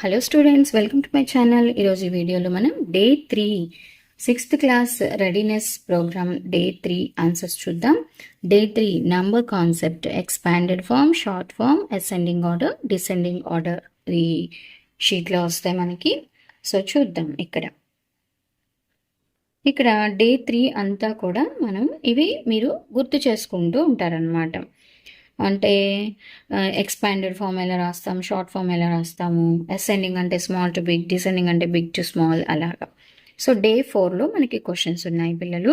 Hello students, welcome to my channel. ఈరోజు ఈ వీడియోలో మనం day 3 6th class readiness program day 3 answers చూద్దాం. Day 3 number concept, expanded form, short form, ascending order, descending order ఈ షీట్లో వస్తాయి మనకి. సో చూద్దాం. ఇక్కడ డే 3 అంతా కూడా మనం ఇవి మీరు గుర్తు చేసుకుంటూ ఉంటారనమాట. అంటే ఎక్స్పాండెడ్ ఫామ్ ఎలా రాస్తాం, షార్ట్ ఫామ్ ఎలా రాస్తాము, అసెండింగ్ అంటే స్మాల్ టు బిగ్, డిసెండింగ్ అంటే బిగ్ టు స్మాల్, అలాగా. సో డే 4లో మనకి క్వశ్చన్స్ ఉన్నాయి పిల్లలు.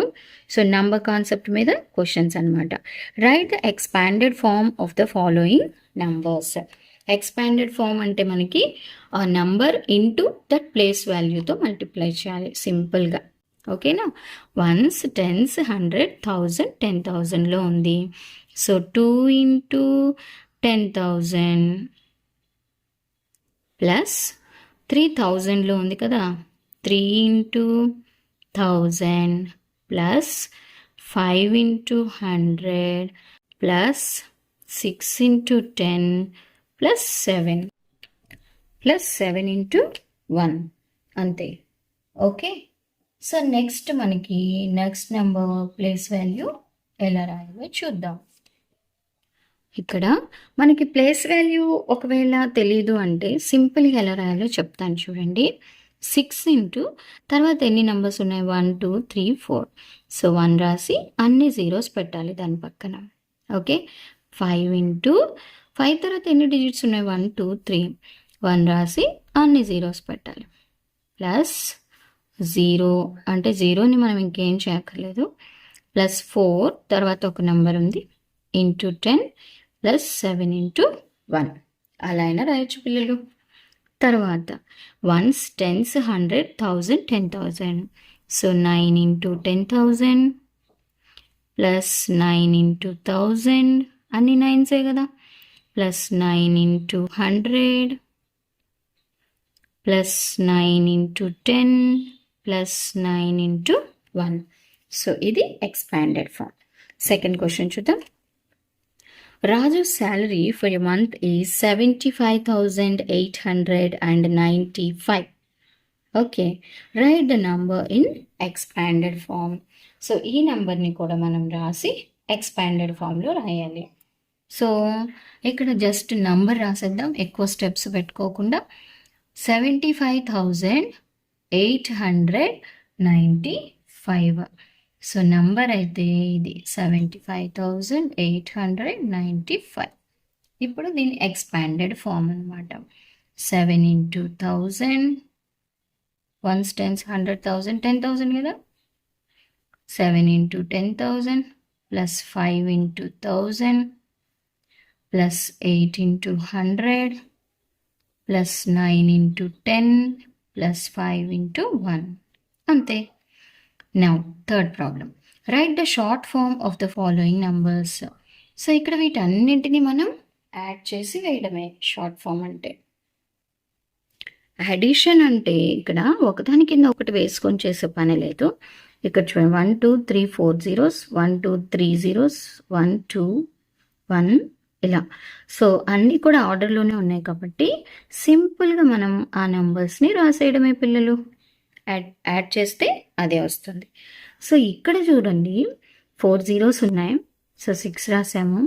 సో నంబర్ కాన్సెప్ట్ మీద క్వశ్చన్స్ అనమాట. Write the expanded form of the following numbers. Expanded form అంటే మనకి ఆ నంబర్ ఇంటూ దట్ ప్లేస్ వాల్యూతో మల్టిప్లై చేయాలి సింపుల్గా. ఓకేనా? వన్స్, టెన్స్, 100, 1000, 10,000లో ఉంది. సో 2 into 10,000 ప్లస్ 3,000లో ఉంది కదా, 3 into 1000 plus 5 into 100 plus 6 into 10 plus 7 into 1 అంతే. Okay. So next number place value ఎలా రాయాలో చూద్దాం. ఇక్కడ మనకి ప్లేస్ వాల్యూ ఒకవేళ తెలీదు అంటే సింపుల్గా ఎలా రాయాలో చెప్తాను చూడండి. 6 into తర్వాత ఎన్ని నెంబర్స్ ఉన్నాయి, 1 2 3 4. సో 1 రాసి అన్ని జీరోస్ పెట్టాలి దాని పక్కన. ఓకే. 5 into 5 తర్వాత ఎన్ని డిజిట్స్ ఉన్నాయి, 1 2 3. 1 రాసి అన్ని జీరోస్ పెట్టాలి. ప్లస్ 0 అంటే జీరోని మనం ఇంకేం చేయక్కర్లేదు. ప్లస్ 4 తర్వాత ఒక నెంబర్ ఉంది, ఇంటూ 10 ప్లస్ 7 into 1. అలా అయినా రాయొచ్చు పిల్లలు. తర్వాత 1s, 10s, 100, 1000, 10,000. So 9 into 10,000 plus 9 into 1000, అన్ని 9సే కదా, plus 9 into 100 plus 9 into 10 plus 9 into 1. So ఇది ఎక్స్పాండెడ్ ఫామ్. సెకండ్ క్వశ్చన్ చూద్దాం. Raju's salary for a month is 75,895. Okay, write the number in expanded form. So ఈ నెంబర్ని కూడా మనం రాసి expanded ఫామ్లో రాయాలి. సో ఇక్కడ జస్ట్ నంబర్ రాసేద్దాం, ఎక్కువ స్టెప్స్ పెట్టుకోకుండా. 75,895. సో నంబర్ అయితే ఇది 75,895. ఇప్పుడు దీని ఎక్స్పాండెడ్ ఫామ్ అనమాట. 7 into 1000, 1s, 10s, 100,000, 10,000 కదా. 7 into 10,000 plus 5 into 1000 plus 8 into 100 plus 9 into 10 plus 5 into 1. అంతే. Now third problem. Write the short form of the following numbers. So ఇక్కడ వీటన్నింటినీ మనం యాడ్ చేసి వేయడమే షార్ట్ ఫామ్ అంటే. అడిషన్ అంటే ఇక్కడ ఒకదాని కింద ఒకటి వేసుకొని చేసే పని లేదు. ఇక్కడ చూడండి, 1 2 3 4 zeros, 1 2 3 zeros, 1 2 1 ఇలా. సో అన్నీ కూడా ఆర్డర్లోనే ఉన్నాయి కాబట్టి సింపుల్గా మనం ఆ నెంబర్స్ని రాసేయడమే పిల్లలు. యాడ్ చేస్తే అదే వస్తుంది. సో ఇక్కడ చూడండి, 4 zeros ఉన్నాయి. సో 6 రాసాము.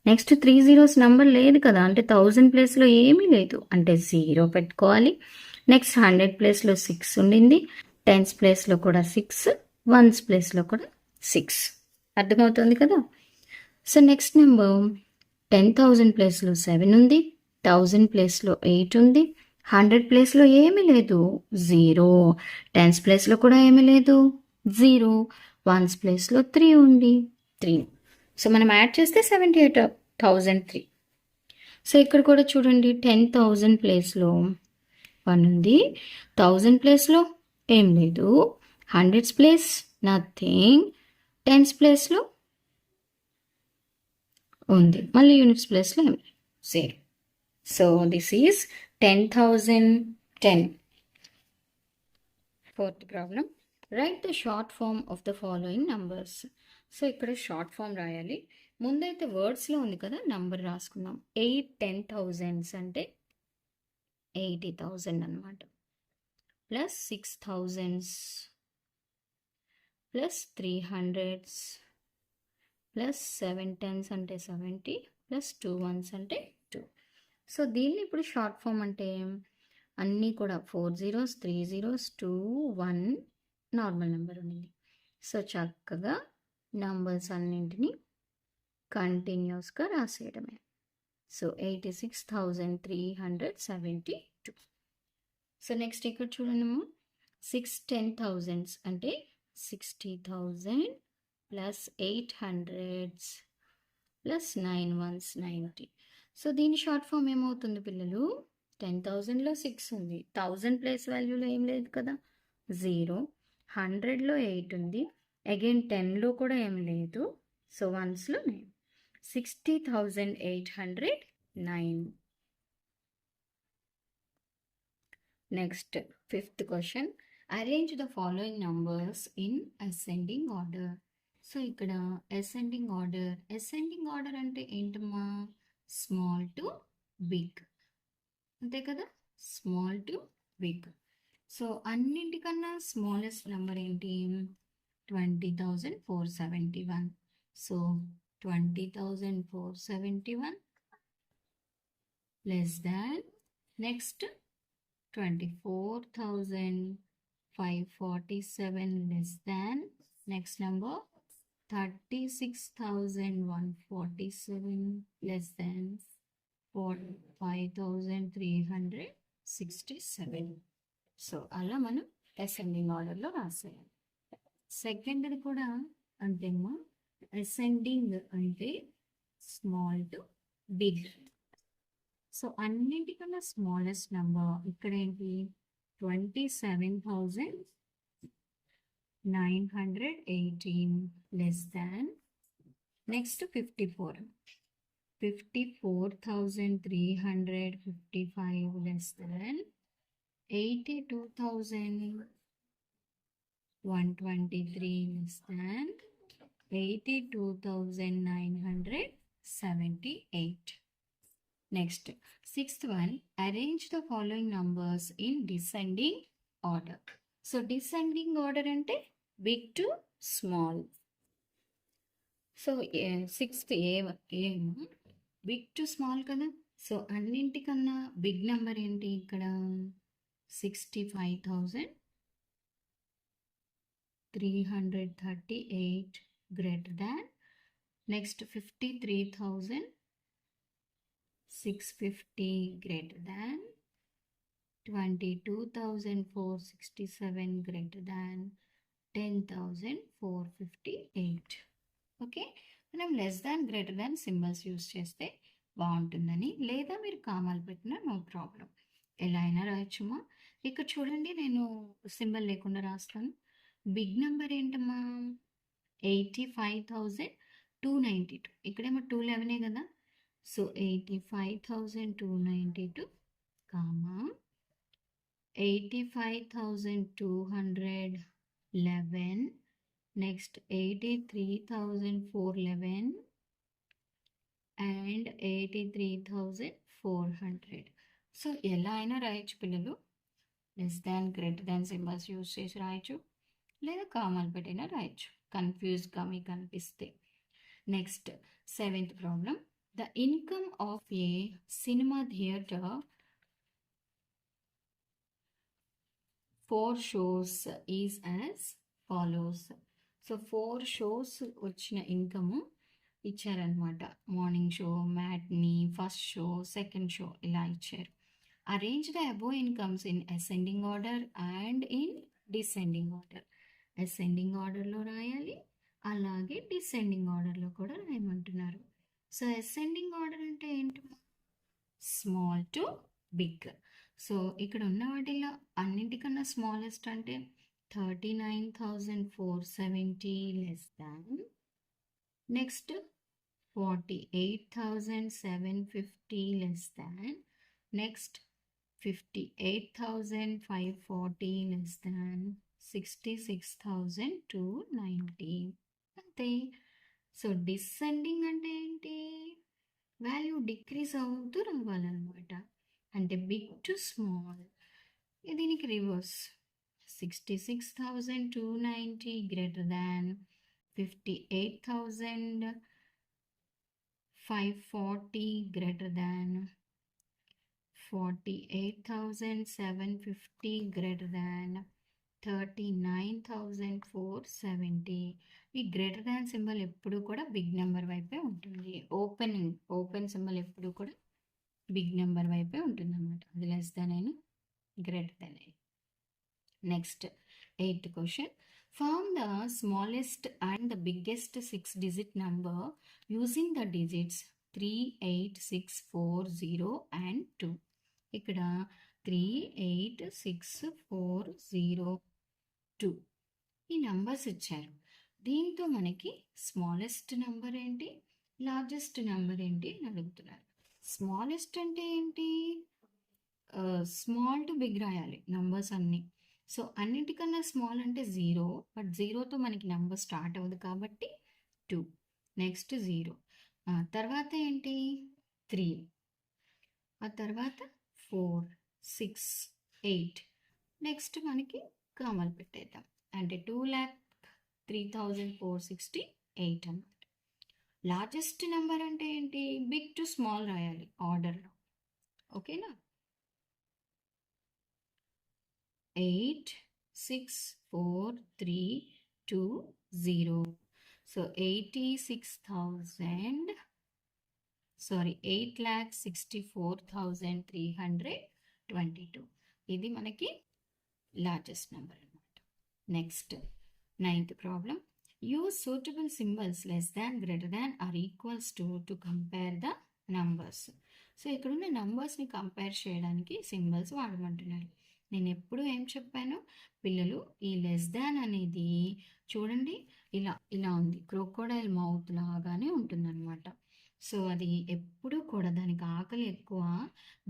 నెక్స్ట్ 3 zeros నెంబర్ లేదు కదా, అంటే 1000 ప్లేస్లో ఏమీ లేదు, అంటే 0 పెట్టుకోవాలి. నెక్స్ట్ 100 ప్లేస్లో 6 ఉండింది, 10s ప్లేస్లో కూడా 6, 1s ప్లేస్లో కూడా 6. అర్థమవుతుంది కదా. సో నెక్స్ట్ నెంబర్ 10,000 ప్లేస్లో 7 ఉంది, 1000 ప్లేస్లో 8 ఉంది, 100 ప్లేస్లో ఏమీ లేదు, 0. 10s ప్లేస్లో కూడా ఏమీ లేదు, 0. 1s ప్లేస్లో 3 ఉంది, 3. సో మనం యాడ్ చేస్తే 78,003. సో ఇక్కడ కూడా చూడండి, 10,000 ప్లేస్లో 1 ఉంది, 1000 ప్లేస్లో ఏం లేదు, 100s ప్లేస్ నథింగ్, 10s ప్లేస్లో ఉంది, మళ్ళీ యూనిట్స్ ప్లేస్లో ఏం లేదు, 0. So this is 10,010. Fourth problem. Write the short form of the following numbers. So ఇక్కడ షార్ట్ ఫామ్ రాయాలి. ముందైతే వర్డ్స్లో ఉంది కదా, నంబర్ రాసుకున్నాం. 8 10,000s అంటే 80,000 అనమాట. Plus 6,000s plus 300s plus 7 10s అంటే 70 ప్లస్ 2 1s అంటే 2. సో దీన్ని ఇప్పుడు షార్ట్ ఫామ్ అంటే అన్నీ కూడా 4 zeros 3 zeros 2 1 నార్మల్ నెంబర్ ఉంది. సో చక్కగా నంబర్స్ అన్నింటినీ కంటిన్యూస్గా రాసేయడమే. సో 86,372. సో నెక్స్ట్ ఇక్కడ చూడండి 6 10,000s అంటే 60,000 plus 800s plus 9 1s 90. So దీని షార్ట్ ఫామ్ ఏమవుతుంది పిల్లలు? 10,000లో 6 ఉంది, 1000 ప్లేస్ వాల్యూలో ఏం లేదు కదా, 0. 100లో 8 ఉంది, అగైన్ 10లో కూడా ఏం లేదు, సో 1స్లో 9. 60,809. Next 5th question, arrange the following numbers in ascending order. So ఇక్కడ అసెండింగ్ ఆర్డర్ అంటే ఏంటమ్మా? స్మాల్ టు బిగ్, అంతే కదా, స్మాల్ టు బిగ్. సో అన్నింటికన్నా స్మాలెస్ట్ నెంబర్ ఏంటి? 20,471. So 20,471 less than next 24,547 less than next number 36,147 less than 5,367. So అలా మనం ascending ఆర్డర్లో రాసేయాలి. సెకండ్ది కూడా అంతేమ్మా, అసెండింగ్ అంటే స్మాల్ టు బిగ్. సో అన్నింటికన్నా స్మాలెస్ట్ నెంబర్ ఇక్కడ ఏంటి? 27,918 less than next 54,355 less than 82,123 less than 82,978. Next, 6th one, arrange the following numbers in descending order. So descending order ante big to small. So 6th ఏం big to small కదా. So అన్నింటికన్నా big number ఏంటి ఇక్కడ? 65,338 greater than next 53,650 greater than 22,467 greater than 10,458. Okay, మనం less than greater than symbols use చేస్తే బాగుంటుందని, లేదా మీరు కామాలు పెట్టినా నో ప్రాబ్లం, ఎలా అయినా రాయొచ్చుమా. ఇక్కడ చూడండి, నేను సింబల్ లేకుండా రాస్తాను. బిగ్ నెంబర్ ఏంటమ్మా? 85,292. ఇక్కడేమో 211 కదా, so 85,292 comma 85,211 next 83,411 and 83,400. So ఎలా అయినా రాయొచ్చు పిల్లలు, less than greater than symbols use చేసి రాయొచ్చు, లేదా కామాలు పెట్టినా రాయొచ్చు కన్ఫ్యూజ్గా మీకు అనిపిస్తే. Next 7th problem, the income of A cinema theatre 4 shows is as follows. So 4 shows వచ్చిన ఇన్కమ్ ఇచ్చారనమాట. Morning show, matinee, first show, second show ఇలా ఇచ్చారు. Arrange the above incomes in ascending order and in descending order. Ascending ఆర్డర్లో రాయాలి, అలాగే descending ఆర్డర్లో కూడా రాయమంటున్నారు. So ascending order అంటే ఏంటి? Small to big. సో ఇక్కడ ఉన్న వాటిలో అన్నింటికన్నా స్మాలెస్ట్ అంటే 39,470 less than next 48,750 less than next 58,540 less than 66,290. అంతే. సో డిసెండింగ్ అంటే ఏంటి? వాల్యూ డిక్రీజ్ అవుతూ రావాలన్నమాట. అంటే బిగ్ టు స్మాల్. దీనికి reverse 66,290 greater than 58,540 greater than 48,750 greater than 39,470. ఈ గ్రేటర్ దాన్ సింబల్ ఎప్పుడు కూడా బిగ్ నెంబర్ వైపే ఉంటుంది. ఓపెన్ సింబల్ ఎప్పుడు కూడా బిగ్ నెంబర్ వైపే ఉంటుంది అనమాట. అది లెస్ దాన్ అయినా గ్రేటర్ దాన్ అయినా. Next 8th question. Form the smallest and the biggest 6-digit number using the digits 3, 8, 6, 4, 0 and 2. ఇక్కడ 3, 8, 6, 4, 0, 2 ఈ నంబర్స్ ఇచ్చారు. దీంతో మనకి స్మాలెస్ట్ నెంబర్ ఏంటి, లార్జెస్ట్ నెంబర్ ఏంటి అని అడుగుతున్నారు. స్మాలెస్ట్ అంటే ఏంటి, స్మాల్ టు బిగ్ రాయాలి నంబర్స్ అన్నీ. సో అన్నిటికన్నా స్మాల్ అంటే 0, బట్ 0తో మనకి నెంబర్ స్టార్ట్ అవ్వదు కాబట్టి 2. నెక్స్ట్ 0, తర్వాత ఏంటి 3, ఆ తర్వాత 4, 6, 8. నెక్స్ట్ మనకి కామలు పెట్టేద్దాం, అంటే 2,03,468 అన్నమాట. లార్జెస్ట్ నెంబర్ అంటే ఏంటి, బిగ్ టు స్మాల్ రాయాలి ఆర్డర్లో. ఓకేనా, 8, 6, 4, 3, 2, 0. సో 8,64,322. ఇది మనకి లార్జెస్ట్ నెంబర్ అనమాట. Next 9th problem. Use suitable symbols less than, greater than or equals to compare the numbers. So ఇక్కడున్న నంబర్స్ని కంపేర్ చేయడానికి సింబల్స్ వాడమంటున్నారు. నేను ఎప్పుడు ఏం చెప్పాను, పిల్లలు ఈ లెస్ దాన్ అనేది చూడండి ఇలా ఉంది, క్రోకోడైల్ మౌత్ లాగానే ఉంటుందన్నమాట. సో అది ఎప్పుడు కూడా దానికి ఆకలి ఎక్కువ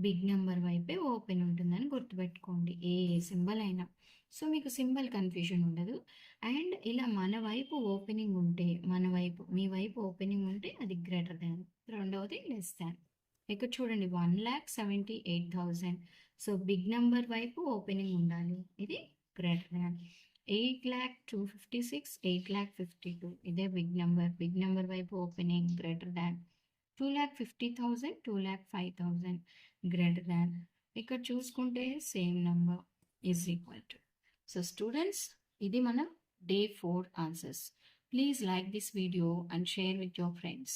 బిగ్ నెంబర్ వైపే ఓపెన్ ఉంటుందని గుర్తుపెట్టుకోండి, ఏ సింబల్ అయినా. సో మీకు సింబల్ కన్ఫ్యూజన్ ఉండదు. అండ్ ఇలా మన వైపు ఓపెనింగ్ ఉంటే, మీ వైపు ఓపెనింగ్ ఉంటే అది గ్రేటర్ దాన్, రెండవది లెస్ దాన్. ఇక్కడ చూడండి 1,78,000. సో బిగ్ నెంబర్ వైపు ఓపెనింగ్ ఉండాలి, ఇది గ్రేటర్ దాన్. 8,02,56, 8,52. ఇదే బిగ్ నెంబర్ వైపు opening greater than. 2,50,000, 2,05,000 greater than. ఇక్కడ చూసుకుంటే same number is equal to. So students, ఇది మన Day 4 answers. Please like this video and share with your friends.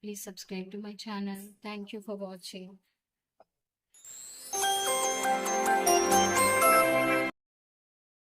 Please subscribe to my channel. Thank you for watching.